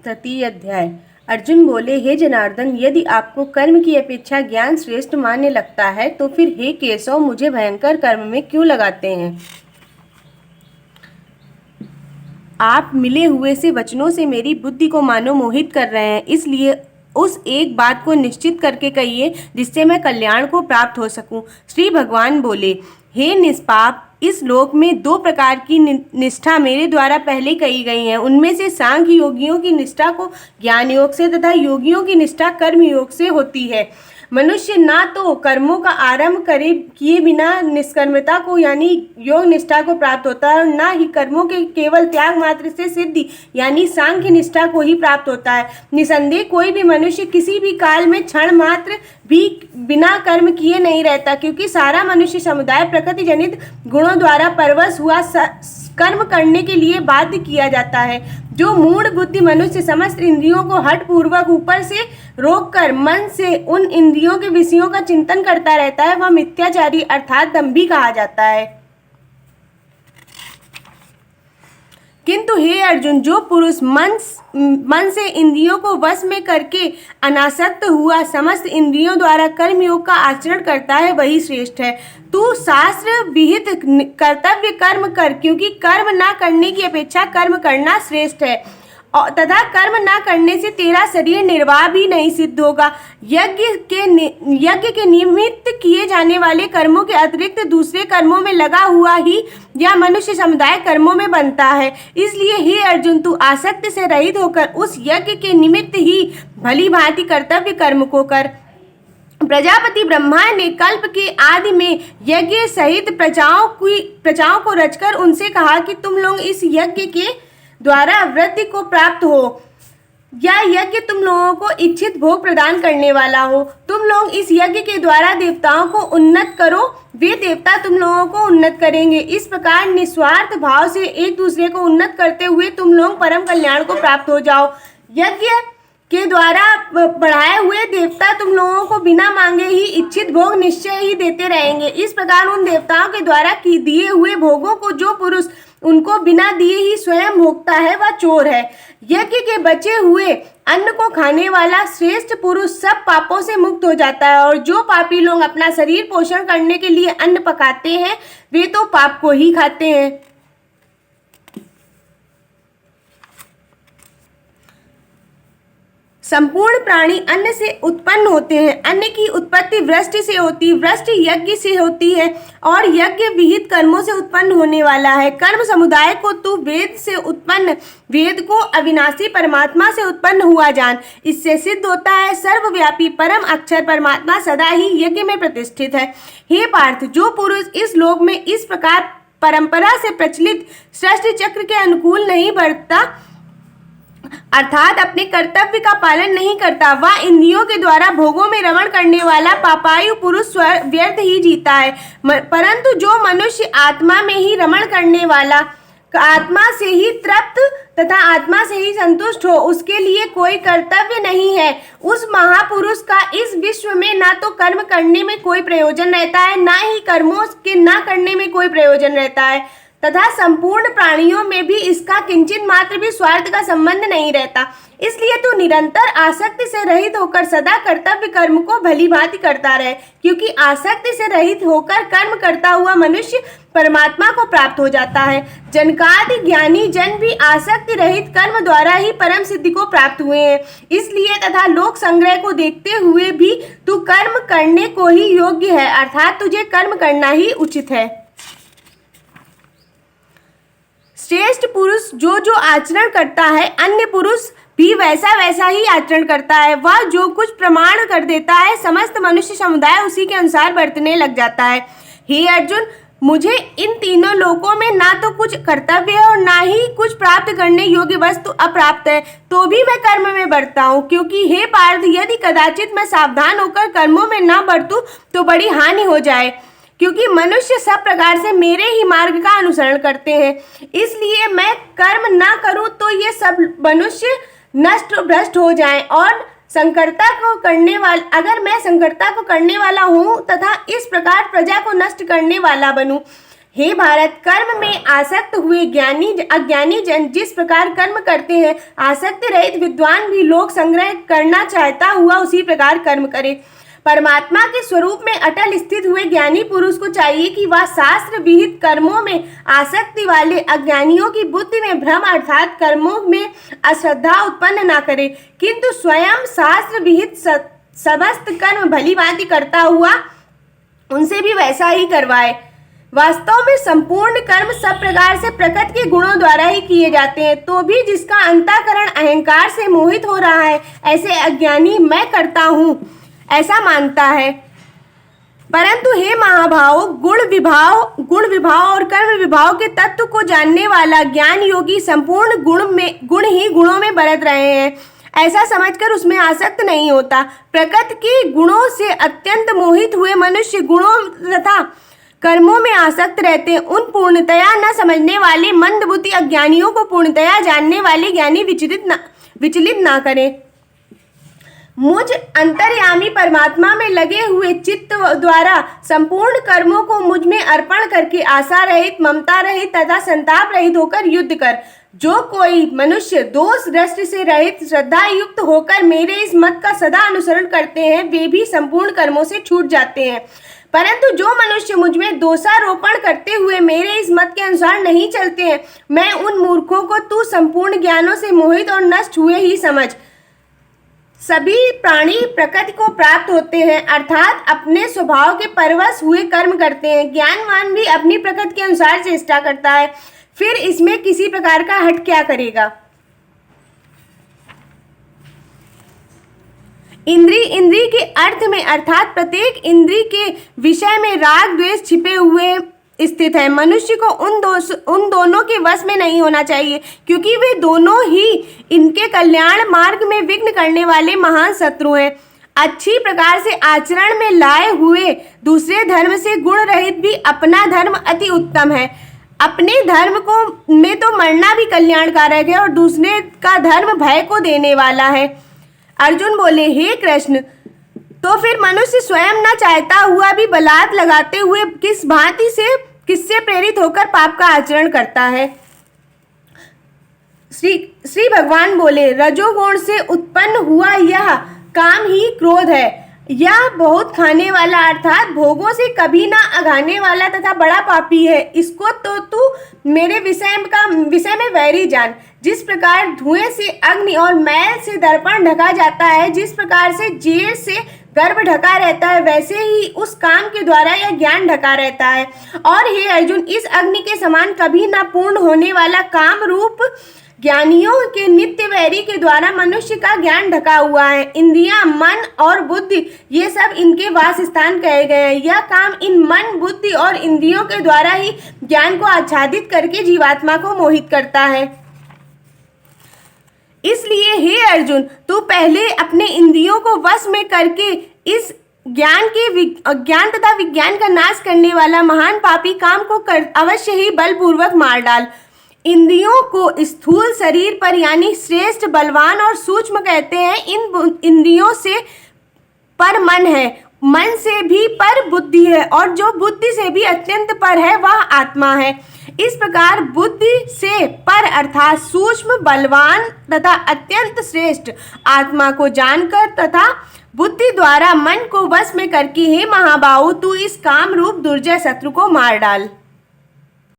तृतीय अध्याय। अर्जुन बोले, हे जनार्दन, यदि आपको कर्म की अपेक्षा ज्ञान श्रेष्ठ मान्य लगता है तो फिर हे केशव, मुझे भयंकर कर्म में क्यों लगाते हैं? आप मिले हुए से वचनों से मेरी बुद्धि को मानो मोहित कर रहे हैं, इसलिए उस एक बात को निश्चित करके कहिए जिससे मैं कल्याण को प्राप्त हो सकूं। श्री भगवान बोले, हे निष्पाप, इस लोक में दो प्रकार की निष्ठा मेरे द्वारा पहले कही गई है। उनमें से सांख्य योगियों की निष्ठा को ज्ञान योग से तथा योगियों की निष्ठा कर्म योग से होती है। मनुष्य ना तो कर्मों का आरंभ करे किए बिना निष्कर्मता को यानी योग निष्ठा को प्राप्त होता है, और ना ही कर्मों के केवल त्याग मात्र से सिद्धि यानी सांख्य निष्ठा को ही प्राप्त होता है। निसंदेह कोई भी मनुष्य किसी भी काल में क्षण मात्र भी बिना कर्म किए नहीं रहता, क्योंकि सारा मनुष्य समुदाय प्रकृति जनित गुणों द्वारा परवश हुआ कर्म करने के लिए बाध्य किया जाता है। जो मूढ़ बुद्धि मनुष्य समस्त इंद्रियों को हठ पूर्वक ऊपर से रोककर मन से उन इंद्रियों के विषयों का चिंतन करता रहता है, वह मिथ्याचारी अर्थात दंभी कहा जाता है। किंतु हे अर्जुन, जो पुरुष मन से इंद्रियों को वश में करके अनासक्त हुआ समस्त इंद्रियों द्वारा कर्म योग का आचरण करता है, वही श्रेष्ठ है। तू शास्त्र विहित कर्तव्य कर्म कर, क्योंकि कर्म ना करने की अपेक्षा कर्म करना श्रेष्ठ है, तथा कर्म ना करने से तेरा शरीर निर्वाह भी नहीं सिद्ध होगा। यज्ञ के निमित्त किए जाने वाले कर्मों के अतिरिक्त दूसरे कर्मों में लगा हुआ ही यह मनुष्य समुदाय कर्मों में बनता है। इसलिए हे अर्जुन, तू आसक्ति से रहित होकर उस यज्ञ के निमित्त ही भली भांति कर्तव्य कर्म को कर। प्रजापति ब्रह्मा ने कल्प के आदि में यज्ञ सहित प्रजाओं को रचकर उनसे कहा कि तुम लोग इस यज्ञ के द्वारा वृद्धि को प्राप्त हो। यह यज्ञ तुम लोगों को इच्छित भोग प्रदान करने वाला हो। तुम लोग इस यज्ञ के द्वारा देवताओं को उन्नत करो, वे देवता तुम लोगों को उन्नत करेंगे। इस प्रकार निस्वार्थ भाव से एक दूसरे को उन्नत करते हुए तुम लोग परम कल्याण को प्राप्त हो जाओ। यज्ञ के द्वारा बढ़ाए हुए देवता तुम लोगों को बिना मांगे ही इच्छित भोग निश्चय ही देते रहेंगे। इस प्रकार उन देवताओं के द्वारा दिए हुए भोगों को जो पुरुष उनको बिना दिए ही स्वयं भोगता है, वह चोर है। यज्ञ के बचे हुए अन्न को खाने वाला श्रेष्ठ पुरुष सब पापों से मुक्त हो जाता है, और जो पापी लोग अपना शरीर पोषण करने के लिए अन्न पकाते हैं, वे तो पाप को ही खाते हैं। संपूर्ण प्राणी अन्न से उत्पन्न होते हैं। अन्न की उत्पत्ति वृष्टि से होती, वृष्टि यज्ञ से होती है, और यज्ञ विहित कर्मों से उत्पन्न होने वाला है। कर्म समुदाय को तू वेद से उत्पन्न, वेद को अविनाशी परमात्मा से उत्पन्न हुआ जान। इससे सिद्ध होता है सर्वव्यापी परम अक्षर परमात्मा सदा ही यज्ञ में प्रतिष्ठित है। हे पार्थ, जो पुरुष इस लोक में इस प्रकार परंपरा से प्रचलित सृष्टि चक्र के अनुकूल नहीं बरतता, अर्थात अपने कर्तव्य का पालन नहीं करता, वह इंद्रियों के द्वारा भोगों में रमण करने वाला पापायु पुरुष व्यर्थ ही जीता है। परंतु जो मनुष्य आत्मा में ही रमण करने वाला, आत्मा से ही तृप्त तथा आत्मा से ही संतुष्ट हो, उसके लिए कोई कर्तव्य नहीं है। उस महापुरुष का इस विश्व में ना तो कर्म करने में कोई प्रयोजन रहता है, ना ही कर्मों के ना करने में कोई प्रयोजन रहता है, तथा संपूर्ण प्राणियों में भी इसका किंचित मात्र भी स्वार्थ का संबंध नहीं रहता। इसलिए तू निरंतर आसक्ति से रहित होकर सदा कर्तव्य कर्म को भली भांति करता रहे, क्योंकि आसक्ति से रहित होकर कर्म करता हुआ मनुष्य परमात्मा को प्राप्त हो जाता है। जनकादि ज्ञानी जन भी आसक्ति रहित कर्म द्वारा ही परम सिद्धि को प्राप्त हुए हैं। इसलिए तथा लोक संग्रह को देखते हुए भी तू कर्म करने को ही योग्य है, अर्थात तुझे कर्म करना ही उचित है। श्रेष्ठ पुरुष जो जो आचरण करता है, अन्य पुरुष भी वैसा वैसा ही आचरण करता है। वह जो कुछ प्रमाण कर देता है, समस्त मनुष्य समुदाय उसी के अनुसार बरतने लग जाता है। हे अर्जुन, मुझे इन तीनों लोकों में ना तो कुछ कर्तव्य है और ना ही कुछ प्राप्त करने योग्य वस्तु अप्राप्त है, तो भी मैं कर्म में बढ़ता हूँ। क्योंकि हे पार्थ, यदि कदाचित मैं सावधान होकर कर्मों में ना बढ़तूं तो बड़ी हानि हो जाए, क्योंकि मनुष्य सब प्रकार से मेरे ही मार्ग का अनुसरण करते हैं। इसलिए मैं कर्म ना करूं तो ये सब मनुष्य नष्ट भ्रष्ट हो जाएं, और अगर मैं संकरता को करने वाला हूँ तथा इस प्रकार प्रजा को नष्ट करने वाला बनूं। हे भारत, कर्म में आसक्त हुए अज्ञानी जन जिस प्रकार कर्म करते हैं, आसक्ति रहित विद्वान भी लोक संग्रह करना चाहता हुआ उसी प्रकार कर्म करे। परमात्मा के स्वरूप में अटल स्थित हुए ज्ञानी पुरुष को चाहिए कि वह शास्त्र विहित कर्मों में आसक्ति वाले अज्ञानियों की बुद्धि में भ्रम अर्थात कर्मों में अश्रद्धा उत्पन्न न करे, किंतु स्वयं शास्त्र विहित समस्त कर्म भली भांति करता हुआ उनसे भी वैसा ही करवाए। वास्तव में संपूर्ण कर्म सब प्रकार से प्रकृति के गुणों द्वारा ही किए जाते हैं, तो भी जिसका अंतःकरण अहंकार से मोहित हो रहा है, ऐसे अज्ञानी मैं करता हूँ ऐसा मानता है। परंतु हे महाभाव, गुण विभाव और कर्म विभाव के तत्व को जानने वाला ज्ञान योगी संपूर्ण गुण ही गुणों में बरत रहे हैं, ऐसा समझकर उसमें आसक्त नहीं होता। प्रकृति के गुणों से अत्यंत मोहित हुए मनुष्य गुणों तथा कर्मों में आसक्त रहते हैं। उन पूर्णतया न समझने वाले मंदबुद्धि अज्ञानियों को पूर्णतया जानने वाले ज्ञानी विचलित ना करें। मुझ अंतर्यामी परमात्मा में लगे हुए चित्त द्वारा संपूर्ण कर्मों को मुझ में अर्पण करके आशा रहित, ममता रहित तथा संताप रहित होकर युद्ध कर। जो कोई मनुष्य दोष दृष्टि से रहित श्रद्धा युक्त होकर मेरे इस मत का सदा अनुसरण करते हैं, वे भी संपूर्ण कर्मों से छूट जाते हैं। परंतु जो मनुष्य मुझ में दोषारोपण करते हुए मेरे इस मत के अनुसार नहीं चलते हैं, मैं उन मूर्खों को तू संपूर्ण ज्ञानों से मोहित और नष्ट हुए ही समझ। सभी प्राणी प्रकृति को प्राप्त होते हैं, अर्थात अपने स्वभाव के परवश हुए कर्म करते हैं। ज्ञानवान भी अपनी प्रकृति के अनुसार चेष्टा करता है, फिर इसमें किसी प्रकार का हट क्या करेगा। इंद्री के अर्थ में अर्थात प्रत्येक इंद्री के विषय में राग द्वेष छिपे हुए स्थित है। मनुष्य को उन दोनों के वश में नहीं होना चाहिए, क्योंकि वे दोनों ही इनके कल्याण मार्ग में विघ्न करने वाले महान शत्रु हैं। अच्छी प्रकार से आचरण में लाए हुए दूसरे धर्म से गुण रहित भी अपना धर्म अति उत्तम है। अपने धर्म को में तो मरना भी कल्याणकारक है और दूसरे का धर्म भय को देने वाला है। अर्जुन बोले, हे कृष्ण, तो फिर मनुष्य स्वयं न चाहता हुआ भी बलात् लगाते हुए किस भांति से किससे प्रेरित होकर पाप का आचरण करता है। श्री भगवान बोले, रजोगुण से उत्पन्न हुआ यह काम ही क्रोध है। यह बहुत खाने वाला अर्थात भोगों से कभी ना अघाने वाला तथा बड़ा पापी है। इसको तो तू मेरे विषय में वैरी जान। जिस प्रकार धुएं से अग्नि और मैल से दर्पण ढका जाता है, जिस प्रकार से जेर से गर्भ ढका रहता है, वैसे ही उस काम के द्वारा यह ज्ञान ढका रहता है। और हे अर्जुन, इस अग्नि के समान कभी ना पूर्ण होने वाला काम रूप ज्ञानियों के नित्य वैरी के द्वारा मनुष्य का ज्ञान ढका हुआ है। इंद्रियां, मन और बुद्धि ये सब इनके वास स्थान कहे गए हैं। यह काम इन मन, बुद्धि और इंद्रियों के द्वारा ही ज्ञान को आच्छादित करके जीवात्मा को मोहित करता है। इसलिए हे अर्जुन, तू पहले अपने इंद्रियों को वश में करके इस ज्ञान तथा विज्ञान का नाश करने वाला महान पापी काम को अवश्य ही बलपूर्वक मार डाल। इंद्रियों को स्थूल शरीर पर यानी श्रेष्ठ, बलवान और सूक्ष्म कहते हैं। इन इंद्रियों से पर मन है, मन से भी पर बुद्धि है, और जो बुद्धि से भी अत्यंत पर है वह आत्मा है। इस प्रकार बुद्धि से पर अर्थात सूक्ष्म, बलवान तथा अत्यंत श्रेष्ठ आत्मा को जानकर तथा बुद्धि द्वारा मन को वश में करके हे महाबाहु, तू इस काम रूप दुर्जय शत्रु को मार डाल।